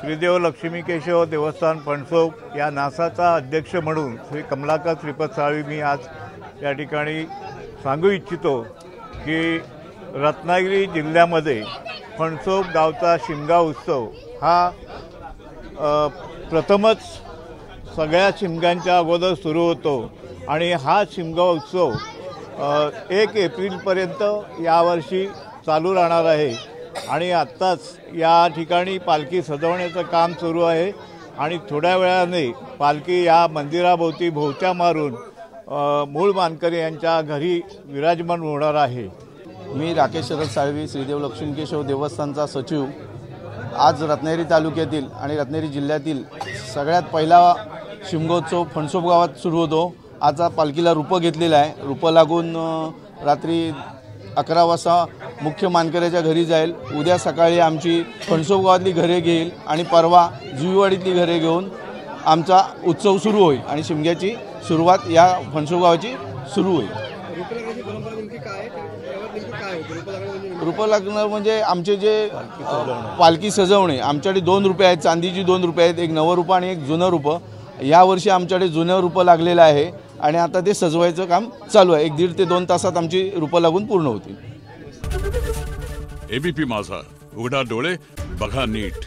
श्रीदेव लक्ष्मी केशव देवस्थान फणसोप या नासाचा अध्यक्ष म्हणून श्री कमलाकर श्रीपद साळवी मी आज या ठिकाणी सांगू इच्छितो की रत्नागिरी जिल्ह्यामध्ये फणसोप गावचा शिमगा उत्सव हा प्रथमच सगळ्या शिमग्यांच्या अगोदर सुरू होतो आणि हा शिमगा उत्सव 1 एप्रिलपर्यंत यावर्षी चालू राहणार आहे आणि आत्ताच या ठिकाणी पालखी सजवण्याचं काम सुरू आहे आणि थोड्या वेळाने पालखी या मंदिराभोवती भोवत्या मारून मूळ मानकरी यांच्या घरी विराजमान होणार आहे। मी राकेश शरद साळवी श्रीदेव लक्ष्मी केशव देवस्थानचा सचिव आज रत्नागिरी तालुक्यातील आणि रत्नागिरी जिल्ह्यातील सगळ्यात पहिला शिमगोत्सव फणसोप गावात सुरू होतो। आजचा पालखीला रूप घेतलेला आहे। रूप लागून रात्री 11 वाजता मुख्य मानकऱ्याच्या घरी जाईल। उद्या सकाळी आमची फणसोप गावातली घरे घेईल आणि परवा जुईवाडीतली घरे घेऊन आमचा उत्सव सुरू होईल आणि शिमग्याची सुरुवात या फणसोप गावाची सुरू होईल। रूप लागणार म्हणजे आमचे जे पालखी सजवणे आमच्याकडे 2 रूपे आहेत, चांदीची 2 रूपे आहेत, एक नवं रूप आणि एक जुनं रूप। यावर्षी आमच्याकडे जुनं रूप लागलेलं आहे आणि आता ते सजवायचं काम चालू आहे। 1.5 ते 2 तासात आमची रूप लागून पूर्ण होतील। एबीपी माझा, उघडा डोळे बघा नीट।